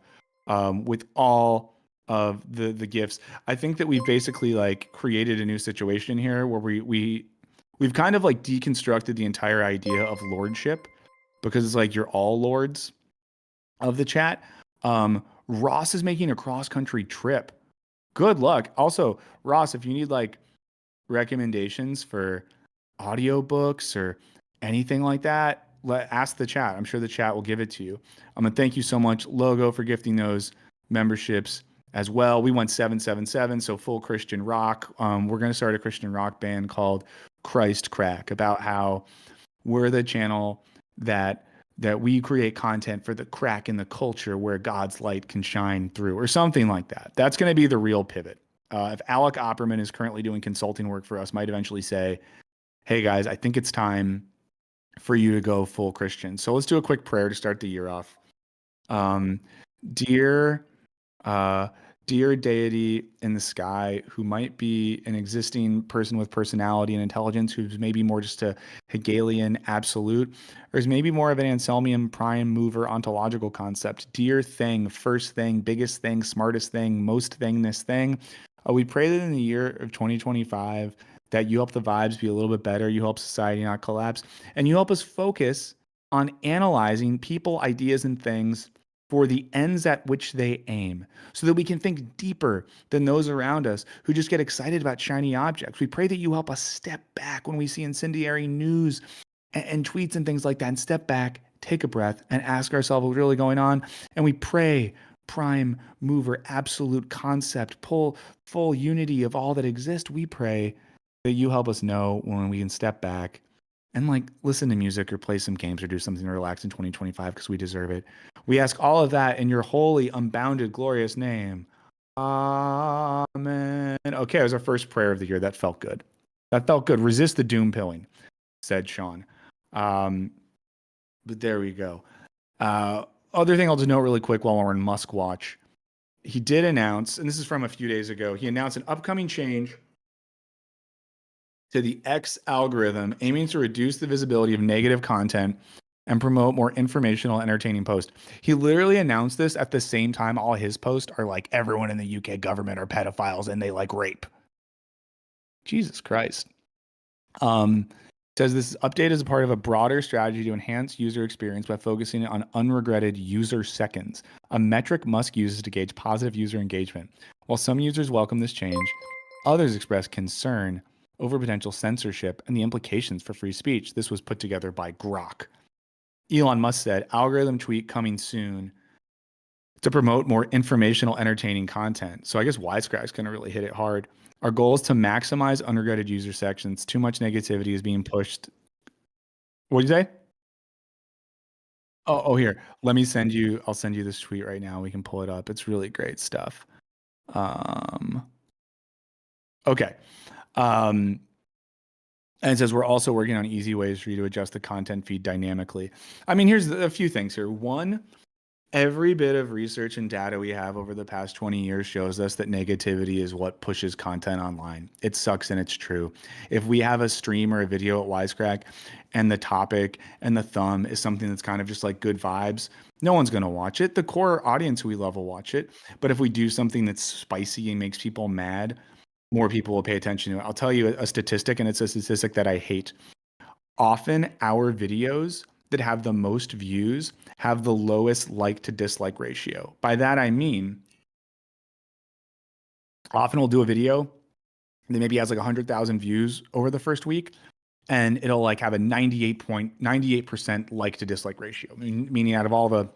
with all of the gifts. I think that we've basically like created a new situation here where we've kind of like deconstructed the entire idea of lordship, because it's like you're all lords of the chat. Ross is making a cross-country trip. Good luck. Also, Ross, if you need like recommendations for audiobooks or anything like that, ask the chat. I'm sure the chat will give it to you. And thank you so much, Logo, for gifting those memberships as well. We went 777, so full Christian rock. We're going to start a Christian rock band called Wisecrack, about how we're the channel that we create content for the crack in the culture where God's light can shine through, or something like that. That's going to be the real pivot. If Alec Opperman is currently doing consulting work for us, might eventually say, hey guys, I think it's time for you to go full Christian. So let's do a quick prayer to start the year off. Dear deity in the sky, who might be an existing person with personality and intelligence, who's maybe more just a Hegelian absolute, or is maybe more of an Anselmian prime mover ontological concept. Dear thing, first thing, biggest thing, smartest thing, most thing, this thing. We pray that in the year of 2025, that you help the vibes be a little bit better, you help society not collapse, and you help us focus on analyzing people, ideas, and things for the ends at which they aim, so that we can think deeper than those around us who just get excited about shiny objects. We pray that you help us step back when we see incendiary news and tweets and things like that, and step back, take a breath, and ask ourselves what's really going on. And we pray, prime mover, absolute concept, full unity of all that exists. We pray that you help us know when we can step back and like listen to music or play some games or do something to relax in 2025, because we deserve it. We ask all of that in your holy, unbounded, glorious name. Amen. Okay, it was our first prayer of the year. That felt good. That felt good. Resist the doom pilling, said Sean. But there we go. Other thing I'll just note really quick while we're in Musk Watch. He did announce, and this is from a few days ago, he announced an upcoming change to the X algorithm, aiming to reduce the visibility of negative content and promote more informational, entertaining posts. He literally announced this at the same time all his posts are like, everyone in the UK government are pedophiles and they like rape. Jesus Christ. Says this update is a part of a broader strategy to enhance user experience by focusing on unregretted user seconds, a metric Musk uses to gauge positive user engagement. While some users welcome this change, others express concern over potential censorship and the implications for free speech. This was put together by Grok. Elon Musk said, algorithm tweak coming soon to promote more informational, entertaining content. So I guess Wisecrack's going to really hit it hard. Our goal is to maximize unregretted user sections. Too much negativity is being pushed. What did you say? Oh, here. I'll send you this tweet right now. We can pull it up. It's really great stuff. Okay. And it says we're also working on easy ways for you to adjust the content feed dynamically. I mean, here's a few things here. One, every bit of research and data we have over the past 20 years shows us that negativity is what pushes content online. It sucks and it's true. If we have a stream or a video at Wisecrack and the topic and the thumb is something that's kind of just like good vibes, no one's going to watch it. The core audience we love will watch it. But if we do something that's spicy and makes people mad, more people will pay attention to it. I'll tell you a statistic, and it's a statistic that I hate. Often our videos that have the most views have the lowest like to dislike ratio. By that, I mean, often we'll do a video that maybe has like 100,000 views over the first week, and it'll like have a 98% like to dislike ratio, meaning out of all the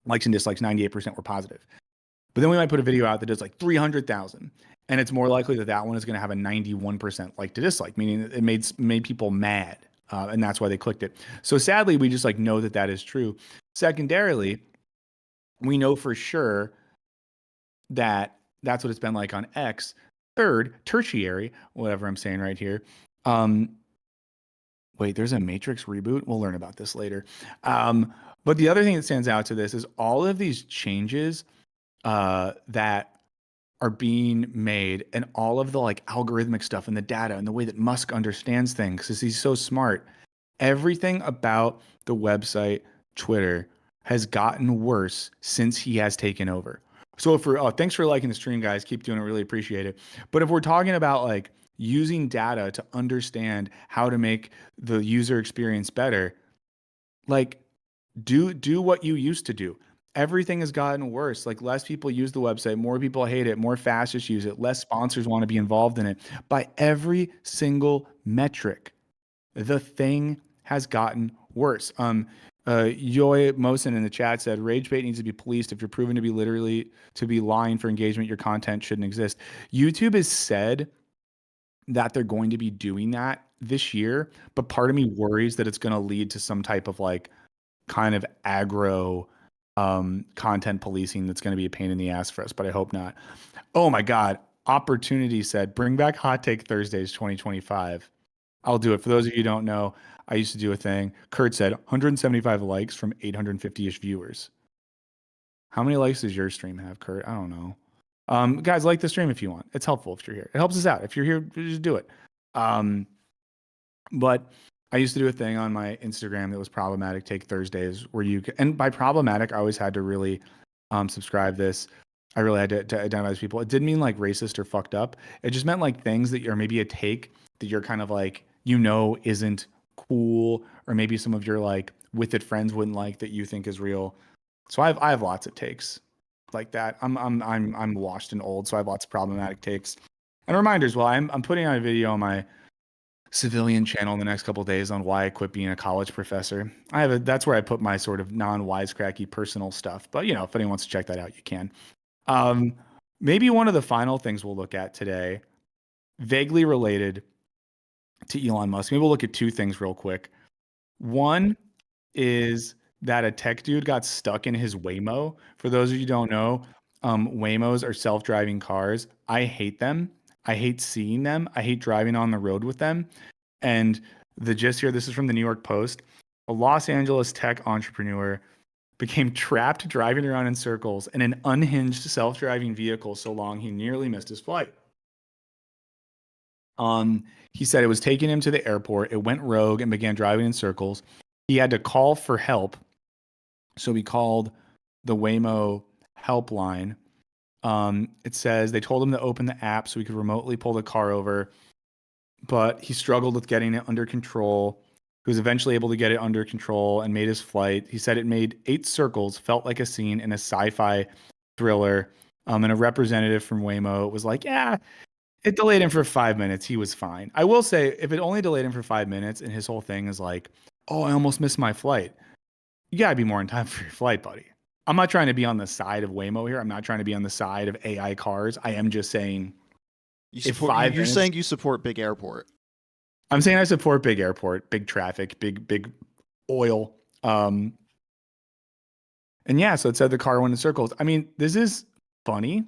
Likes and dislikes, 98% were positive. But then we might put a video out that does like 300,000. And it's more likely that that one is going to have a 91% like to dislike, meaning it made people mad. And that's why they clicked it. So sadly, we just like know that that is true. Secondarily, we know for sure that that's what it's been like on X. Third, tertiary, whatever I'm saying right here. Wait, there's a Matrix reboot. We'll learn about this later. But the other thing that stands out to this is all of these changes that are being made, and all of the like algorithmic stuff and the data and the way that Musk understands things, because he's so smart. Everything about the website Twitter has gotten worse since he has taken over. So if we're, thanks for liking the stream, guys. Keep doing it. Really appreciate it. But if we're talking about like using data to understand how to make the user experience better, like do what you used to do. Everything has gotten worse. Like less people use the website, more people hate it, more fascists use it, less sponsors want to be involved in it. By every single metric, the thing has gotten worse. Yoy Mosen in the chat said, rage bait needs to be policed. If you're proven to be literally to be lying for engagement, your content shouldn't exist. YouTube has said that they're going to be doing that this year, but part of me worries that it's going to lead to some type of like kind of aggro content policing that's going to be a pain in the ass for us, but I hope not. Oh my God. Opportunity said, bring back Hot Take Thursdays 2025. I'll do it. For those of you who don't know, I used to do a thing. Kurt said 175 likes from 850-ish viewers. How many likes does your stream have, Kurt? I don't know. Guys, like the stream if you want. It's helpful if you're here. It helps us out. If you're here, just do it. But I used to do a thing on my Instagram that was Problematic Take Thursdays, where you can, and by problematic, I always had to really subscribe this. I really had to identify these people. It didn't mean like racist or fucked up. It just meant like things that you're maybe a take that you're kind of like, isn't cool, or maybe some of your like with it friends wouldn't like that you think is real. So I have lots of takes like that. I'm washed and old, so I have lots of problematic takes. And reminders, well, I'm putting out a video on my civilian channel in the next couple of days on why I quit being a college professor. That's where I put my sort of non-wisecracky personal stuff. But if anyone wants to check that out, you can. Maybe one of the final things we'll look at today, vaguely related to Elon Musk. Maybe we'll look at two things real quick. One is that a tech dude got stuck in his Waymo. For those of you who don't know, Waymos are self-driving cars. I hate them. I hate seeing them. I hate driving on the road with them. And the gist here, this is from the New York Post. A Los Angeles tech entrepreneur became trapped driving around in circles in an unhinged self-driving vehicle so long he nearly missed his flight. He said it was taking him to the airport. It went rogue and began driving in circles. He had to call for help. So he called the Waymo helpline. It says they told him to open the app so he could remotely pull the car over, but he struggled with getting it under control. He was eventually able to get it under control and made his flight. He said it made 8 circles, felt like a scene in a sci-fi thriller. And a representative from Waymo was like, yeah, it delayed him for 5 minutes. He was fine. I will say, if it only delayed him for 5 minutes and his whole thing is like, oh, I almost missed my flight, you gotta be more in time for your flight, buddy. I'm not trying to be on the side of Waymo here. I'm not trying to be on the side of AI cars. I am just saying, you're saying you support big airport. I'm saying I support big airport, big traffic, big oil. And yeah, so it said the car went in circles. I mean, this is funny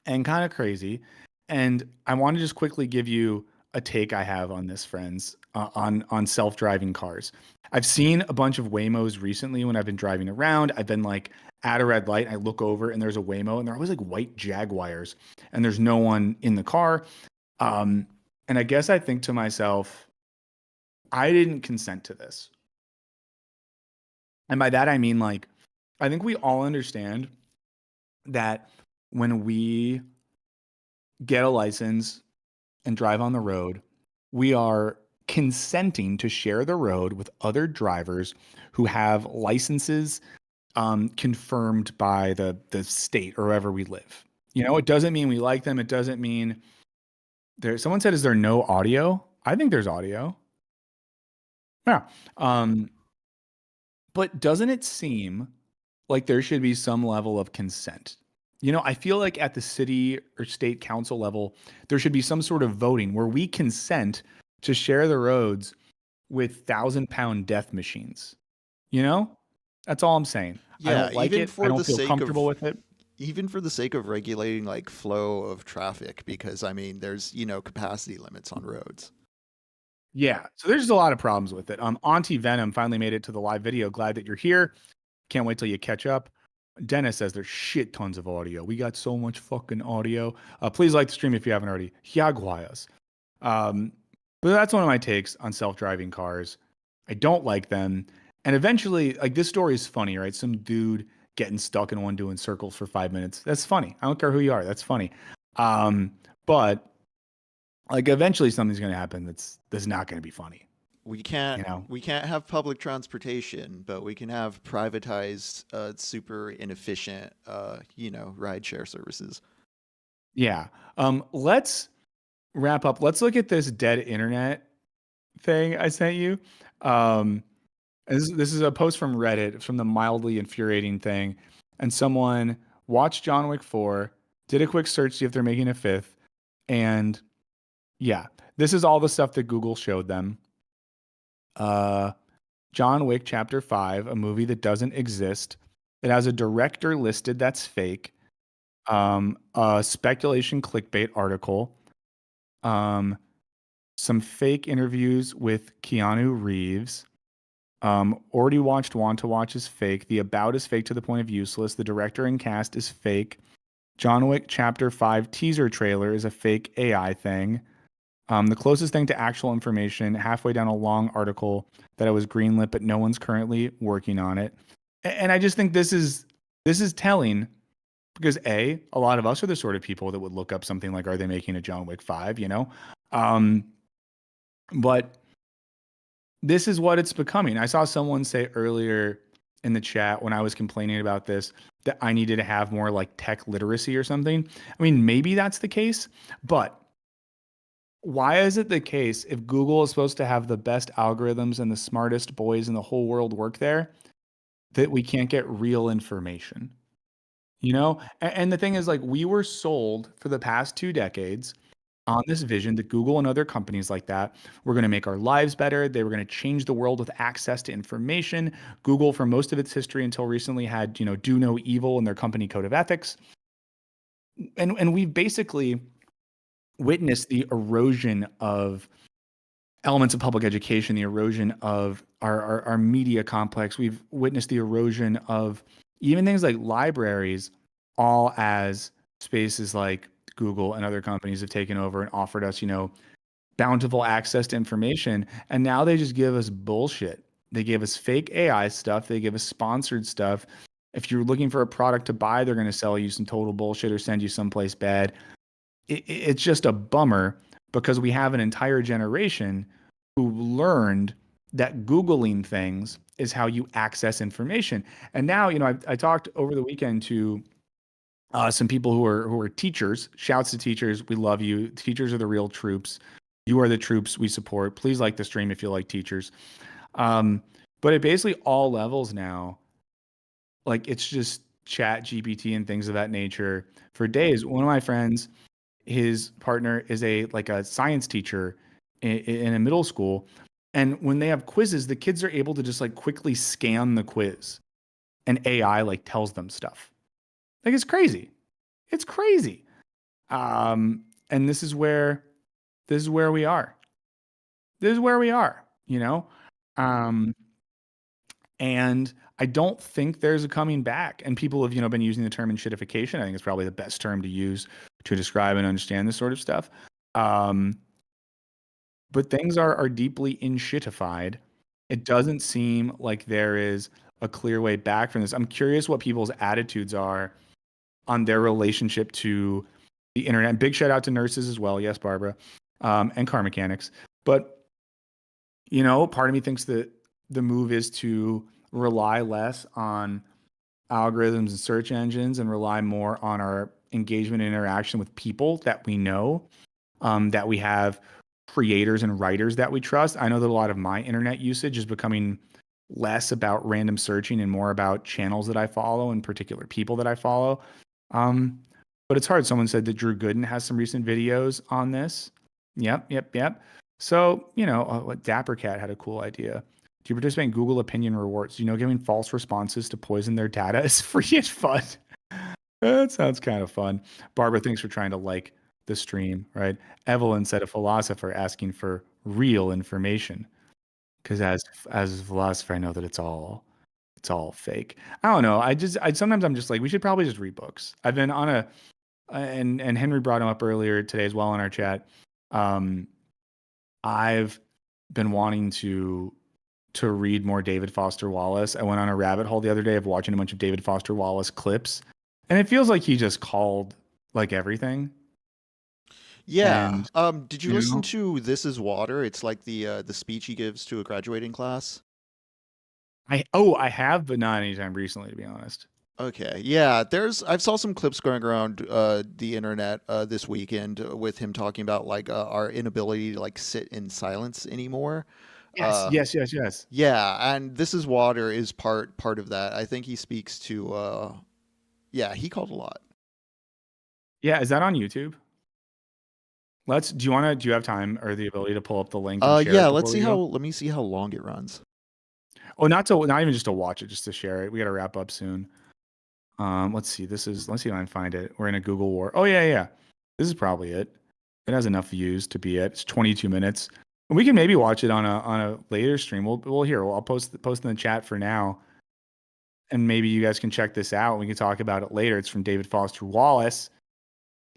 and kind of crazy. And I want to just quickly give you a take I have on this, friends, on self-driving cars. I've seen a bunch of Waymos recently when I've been driving around. I've been like at a red light, and I look over and there's a Waymo, and they're always like white Jaguars, and there's no one in the car. And I guess I think to myself, I didn't consent to this. And by that, I mean, like, I think we all understand that when we get a license and drive on the road, we are consenting to share the road with other drivers who have licenses confirmed by the state or wherever we live. It doesn't mean we like them. It doesn't mean someone said, is there no audio? I think there's audio. Yeah. But doesn't it seem like there should be some level of consent. I feel like at the city or state council level, there should be some sort of voting where we consent to share the roads with 1,000-pound death machines. You know, that's all I'm saying. I Yeah, don't like it. I don't feel comfortable with it. even for the sake of regulating like flow of traffic, because I mean, there's capacity limits on roads. Yeah. So there's just a lot of problems with it. Auntie Venom finally made it to the live video. Glad that you're here. Can't wait till you catch up. Dennis says there's shit tons of audio. We got so much fucking audio. Please like the stream if you haven't already. Jaguars. Um, but that's one of my takes on self-driving cars. I don't like them. And eventually, like this story is funny, right? Some dude getting stuck in one doing circles for 5 minutes. That's funny. I don't care who you are. That's funny. But like eventually something's going to happen that's not going to be funny. We can't You know? we can't have public transportation, but we can have privatized, super inefficient, rideshare services. Yeah. Let's wrap up. Let's look at this dead internet thing I sent you. Um, this is a post from Reddit from the mildly infuriating thing, and someone watched John Wick 4, did a quick search to see if they're making a fifth, and yeah, this is all the stuff that Google showed them. Uh, John Wick Chapter 5, a movie that doesn't exist. It has a director listed that's fake. A speculation clickbait article. Some fake interviews with Keanu Reeves. Already watched Want to Watch is fake. The About is fake to the point of useless. The director and cast is fake. John Wick Chapter 5 teaser trailer is a fake AI thing. The closest thing to actual information, halfway down a long article that I was greenlit, but no one's currently working on it. And I just think this is telling because a lot of us are the sort of people that would look up something like, are they making a John Wick 5, But this is what it's becoming. I saw someone say earlier in the chat when I was complaining about this that I needed to have more like tech literacy or something. I mean, maybe that's the case, but why is it the case if Google is supposed to have the best algorithms and the smartest boys in the whole world work there that we can't get real information? And the thing is, like, we were sold for the past 2 decades on this vision that Google and other companies like that were going to make our lives better. They were going to change the world with access to information. Google, for most of its history until recently, had, do no evil in their company code of ethics. And we've basically witnessed the erosion of elements of public education, the erosion of our media complex. We've witnessed the erosion of even things like libraries, all as spaces like Google and other companies have taken over and offered us, bountiful access to information. And now they just give us bullshit. They give us fake AI stuff. They give us sponsored stuff. If you're looking for a product to buy, they're going to sell you some total bullshit or send you someplace bad. It's just a bummer because we have an entire generation who learned that Googling things is how you access information. And now, I talked over the weekend to some people who are teachers. Shouts to teachers. We love you. Teachers are the real troops. You are the troops we support. Please like the stream if you like teachers. But at basically all levels now, like it's just chat GPT and things of that nature. For days, one of my friends, his partner is a science teacher in a middle school. And when they have quizzes, the kids are able to just like quickly scan the quiz and AI like tells them stuff. Like it's crazy. It's crazy. And this is where we are. This is where we are, and I don't think there's a coming back. And people have, been using the term enshittification. I think it's probably the best term to use to describe and understand this sort of stuff. But things are deeply enshittified. It doesn't seem like there is a clear way back from this. I'm curious what people's attitudes are on their relationship to the internet. Big shout out to nurses as well. Yes, Barbara, and car mechanics. But, part of me thinks that the move is to rely less on algorithms and search engines and rely more on our engagement and interaction with people that we know, that we have creators and writers that we trust. I know that a lot of my internet usage is becoming less about random searching and more about channels that I follow and particular people that I follow. Um, but it's hard. Someone said that Drew Gooden has some recent videos on this. Yep. So, what Dapper Cat had a cool idea. Do you participate in Google Opinion Rewards? Giving false responses to poison their data is free and fun. That sounds kind of fun. Barbara, thanks for trying to like the stream, right? Evelyn said a philosopher asking for real information. Because as a philosopher, I know that it's all fake. I don't know. I sometimes I'm just like, we should probably just read books. I've been on and Henry brought him up earlier today as well in our chat. I've been wanting to read more David Foster Wallace. I went on a rabbit hole the other day of watching a bunch of David Foster Wallace clips, and it feels like he just called like everything. Yeah. And Did you you listen know, to This Is Water? It's like the speech he gives to a graduating class. I have, but not anytime recently, to be honest. Okay. Yeah, I've saw some clips going around the internet this weekend with him talking about like our inability to like sit in silence anymore. Yes, Uh yes, yes, yes. yeah, and This Is Water is part of that. I think he speaks to yeah, he called a lot. Yeah, is that on YouTube? Do you have time or the ability to pull up the link and share Yeah, it before we go? let me see how long it runs. Oh, not even just to watch it, just to share it. We got to wrap up soon. Let's see. Let's see if I can find it. We're in a Google war. Oh yeah. This is probably it. It has enough views to be it. It's 22 minutes. And we can maybe watch it on a later stream. I'll post in the chat for now. And maybe you guys can check this out. We can talk about it later. It's from David Foster Wallace.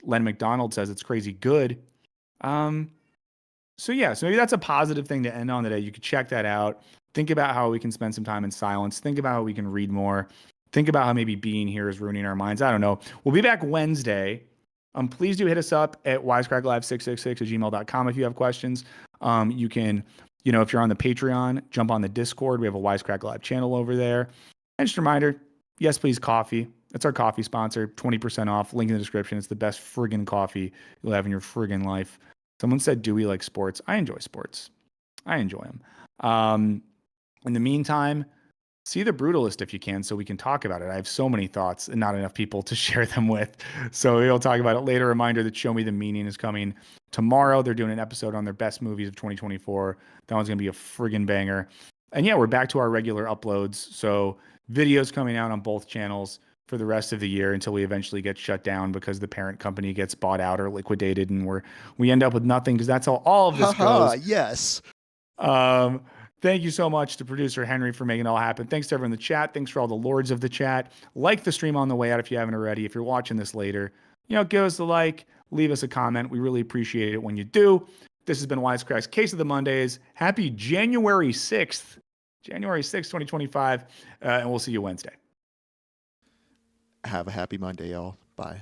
Len McDonald says it's crazy good. So yeah, so maybe that's a positive thing to end on today. You could check that out. Think about how we can spend some time in silence. Think about how we can read more. Think about how maybe being here is ruining our minds. I don't know. We'll be back Wednesday. Please do hit us up at wisecracklive666@gmail.com if you have questions. You can, if you're on the Patreon, jump on the Discord. We have a Wisecrack Live channel over there. And just a reminder, yes, please, coffee. That's our coffee sponsor. 20% off. Link in the description. It's the best friggin' coffee you'll have in your friggin' life. Someone said, do we like sports? I enjoy sports. I enjoy them. In the meantime, see The Brutalist if you can so we can talk about it. I have so many thoughts and not enough people to share them with. So we'll talk about it later. Reminder that Show Me the Meaning is coming tomorrow. They're doing an episode on their best movies of 2024. That one's going to be a friggin' banger. And yeah, we're back to our regular uploads. So videos coming out on both channels for the rest of the year until we eventually get shut down because the parent company gets bought out or liquidated and we end up with nothing because that's how all of this goes. Yes. Thank you so much to producer Henry for making it all happen. Thanks to everyone in the chat. Thanks for all the lords of the chat. Like the stream on the way out if you haven't already. If you're watching this later, give us a like, leave us a comment. We really appreciate it when you do. This has been Wisecrack's Case of the Mondays. Happy January 6th, 2025. And we'll see you Wednesday. Have a happy Monday, y'all. Bye.